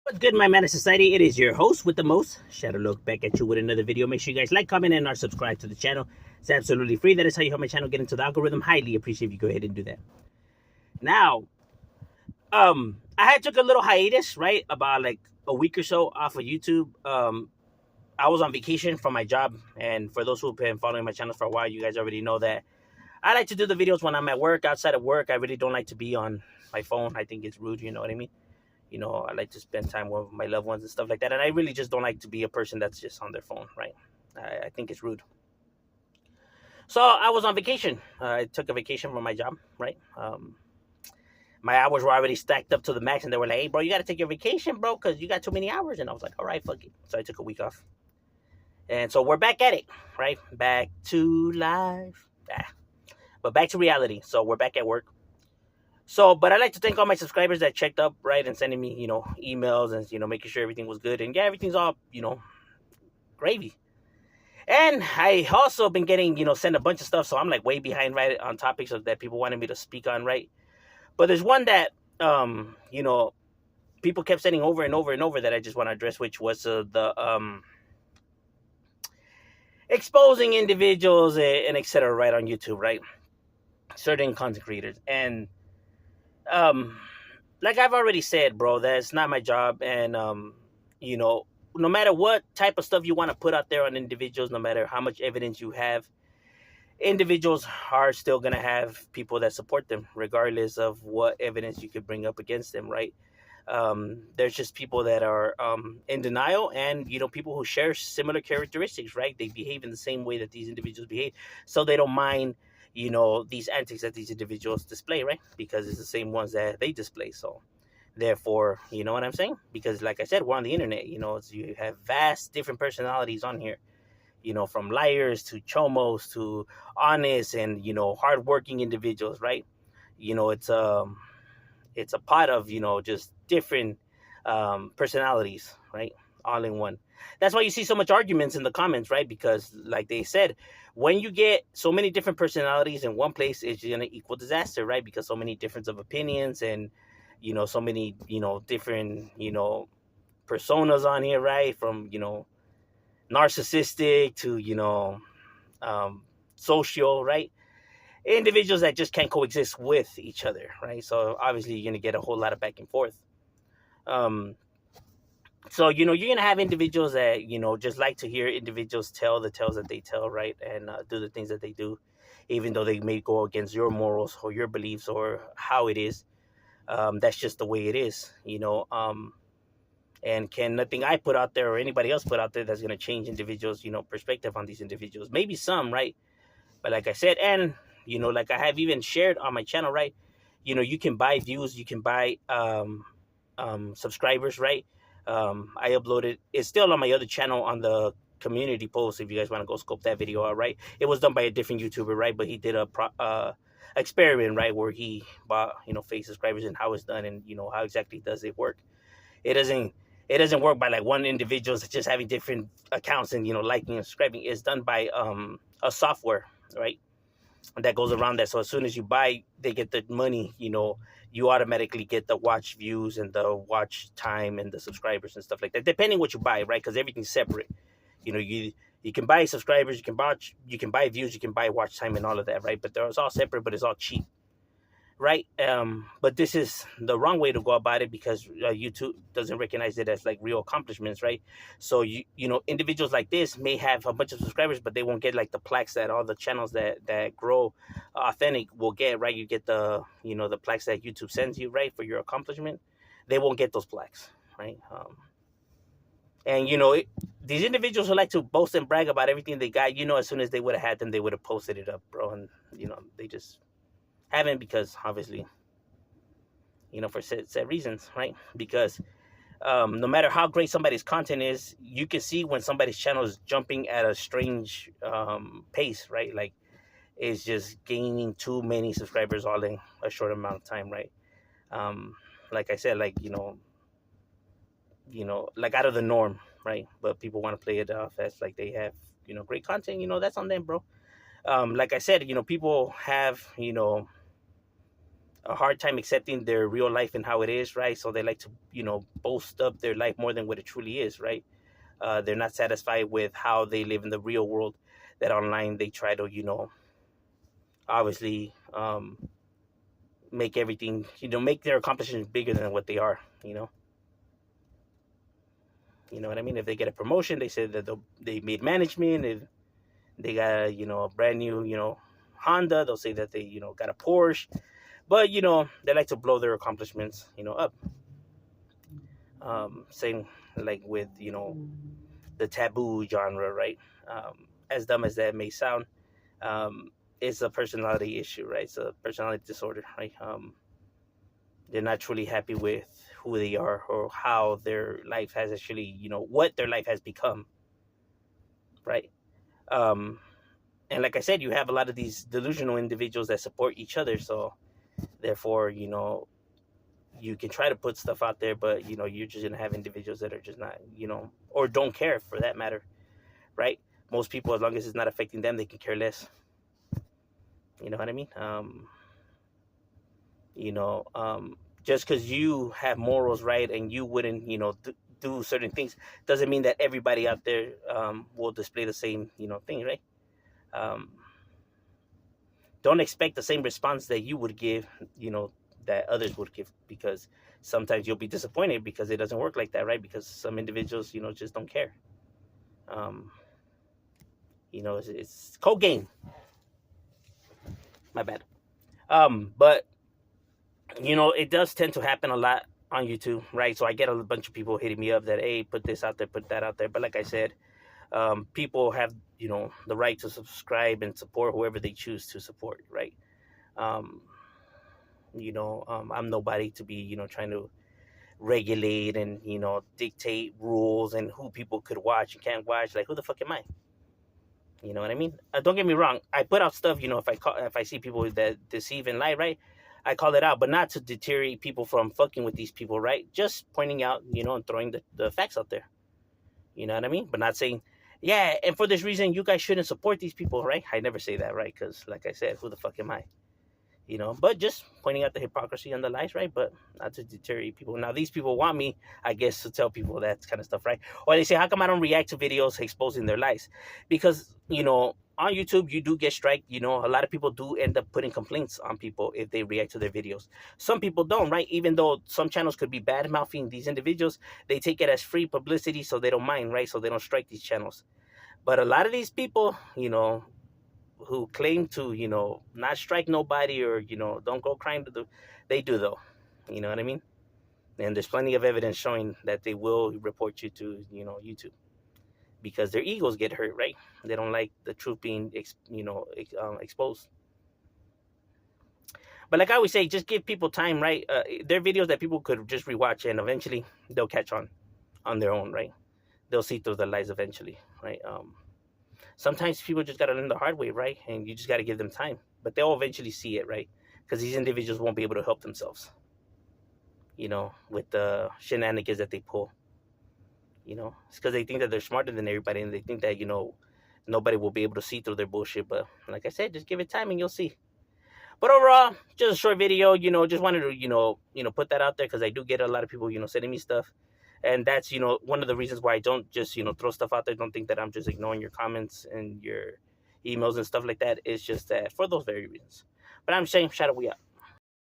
What's good, my man of society? It is your host with the most, Shadow Look, back at you with another video. Make sure you guys like, comment, and or subscribe to the channel. It's absolutely free. That is how you help my channel get into the algorithm. Highly appreciate if you go ahead and do that. Now, I had took a little hiatus, right? About like a week or so off of YouTube. I was on vacation from my job, and for those who've been following my channel for a while, you guys already know that I like to do the videos when I'm at work. Outside of work, I really don't like to be on my phone. I think it's rude, you know what I mean? I like to spend time with my loved ones and stuff like that. And I really just don't like to be a person that's just on their phone, right? I think it's rude. So I was on vacation. I took a vacation from my job, right? My hours were already stacked up to the max, and they were like, "Hey, bro, you got to take your vacation, bro, because you got too many hours." And I was like, "All right, fuck it." So I took a week off, and so we're back at it, right? Back to life, but back to reality. So we're back at work. So, but I'd like to thank all my subscribers that checked up, right, and sending me, emails and, making sure everything was good. And yeah, everything's all, gravy. And I also been getting, sent a bunch of stuff. So I'm like way behind, right, on topics that people wanted me to speak on, right? But there's one that, people kept sending over and over and over that I just want to address, which was the exposing individuals and et cetera, right, on YouTube, right? Certain content creators. And, like I've already said, bro, that's not my job. And, no matter what type of stuff you want to put out there on individuals, no matter how much evidence you have, individuals are still going to have people that support them, regardless of what evidence you could bring up against them, right? There's just people that are in denial, and, people who share similar characteristics, right? They behave in the same way that these individuals behave, so they don't mind these antics that these individuals display, right? Because it's the same ones that they display. So therefore, you know what I'm saying? Because like I said, we're on the internet. You have vast different personalities on here, from liars to chomos to honest and hardworking individuals, right? It's a pot of just different personalities, right? All in one. That's why you see so much arguments in the comments, right? Because like they said, when you get so many different personalities in one place, it's going to equal disaster, right? Because so many difference of opinions and so many different personas on here, right? From narcissistic to social, right? Individuals that just can't coexist with each other, right? So obviously you're gonna get a whole lot of back and forth. So you're gonna have individuals that just like to hear individuals tell the tales that they tell, right? And do the things that they do, even though they may go against your morals or your beliefs or how it is. That's just the way it is, and can nothing I put out there or anybody else put out there that's going to change individuals perspective on these individuals. Maybe some, right? But like I said, and like I have even shared on my channel, right? You can buy views, you can buy subscribers, right? I uploaded, it's still on my other channel on the community post if you guys want to go scope that video out, right? It was done by a different YouTuber, right? But he did a experiment, right, where he bought fake subscribers and how it's done, and how exactly does it work. It doesn't work by like one individual just having different accounts and liking and subscribing. It's done by a software, right, that goes around that. So as soon as you buy, they get the money. You automatically get the watch views and the watch time and the subscribers and stuff like that, depending what you buy, right? Because everything's separate. You can buy subscribers, you can buy views, you can buy watch time and all of that, right? But it's all separate, but it's all cheap, right? But this is the wrong way to go about it, because YouTube doesn't recognize it as like real accomplishments, right? So individuals like this may have a bunch of subscribers, but they won't get like the plaques that all the channels that grow authentic will get, right? You get the the plaques that YouTube sends you, right, for your accomplishment. They won't get those plaques, right? And these individuals who like to boast and brag about everything they got, as soon as they would have had them, they would have posted it up, bro. And they just haven't, because obviously for set reasons, right? Because no matter how great somebody's content is, you can see when somebody's channel is jumping at a strange pace, right? Like it's just gaining too many subscribers all in a short amount of time, right? Like I said, like like out of the norm, right? But people want to play it off as like they have great content. That's on them, bro. Like I said, people have a hard time accepting their real life and how it is, right? So they like to, boast up their life more than what it truly is, right? They're not satisfied with how they live in the real world. That online they try to, obviously make everything, make their accomplishments bigger than what they are. You know what I mean? If they get a promotion, they say that they made management. If they got a brand new, Honda, they'll say that they, got a Porsche. But they like to blow their accomplishments, up. Same like with the taboo genre, right? As dumb as that may sound, it's a personality issue, right? It's a personality disorder, right? They're not truly happy with who they are or how their life has actually, what their life has become, right? And like I said, you have a lot of these delusional individuals that support each other, so therefore, you can try to put stuff out there, but you're just gonna have individuals that are just not, or don't care for that matter, right? Most people, as long as it's not affecting them, they can care less. You know what I mean? Just because you have morals, right, and you wouldn't, do certain things, doesn't mean that everybody out there will display the same, thing, right? Don't expect the same response that you would give, that others would give, because sometimes you'll be disappointed because it doesn't work like that, right? Because some individuals, just don't care. It's cold game. My bad. But it does tend to happen a lot on YouTube, right? So I get a bunch of people hitting me up that, hey, put this out there, put that out there. But like I said, people have, the right to subscribe and support whoever they choose to support, right? I'm nobody to be, trying to regulate and, dictate rules and who people could watch and can't watch. Like, who the fuck am I? You know what I mean? Don't get me wrong. I put out stuff, if I see people that deceive and lie, right? I call it out, but not to deteriorate people from fucking with these people, right? Just pointing out, and throwing the facts out there. You know what I mean? But not saying, yeah, and for this reason, you guys shouldn't support these people, right? I never say that, right? Because, like I said, who the fuck am I? But just pointing out the hypocrisy and the lies, right? But not to deteriorate people. Now, these people want me, I guess, to tell people that kind of stuff, right? Or they say, how come I don't react to videos exposing their lies? Because, on YouTube, you do get strike. A lot of people do end up putting complaints on people if they react to their videos. Some people don't, right? Even though some channels could be bad-mouthing these individuals, they take it as free publicity, so they don't mind, right? So they don't strike these channels. But a lot of these people, who claim to, not strike nobody or, don't go crying to they do though. You know what I mean? And there's plenty of evidence showing that they will report you to, YouTube, because their egos get hurt, right? They don't like the truth being, exposed. But like I always say, just give people time, right? There are videos that people could just rewatch and eventually they'll catch on their own, right? They'll see through the lies eventually, right? Sometimes people just got to learn the hard way, right? And you just got to give them time. But they'll eventually see it, right? Because these individuals won't be able to help themselves, with the shenanigans that they pull. It's because they think that they're smarter than everybody, and they think that, nobody will be able to see through their bullshit. But like I said, just give it time and you'll see. But overall, just a short video, just wanted to, put that out there because I do get a lot of people, sending me stuff. And that's, one of the reasons why I don't just, throw stuff out there. Don't think that I'm just ignoring your comments and your emails and stuff like that. It's just that for those very reasons. But I'm saying, shout out, we out.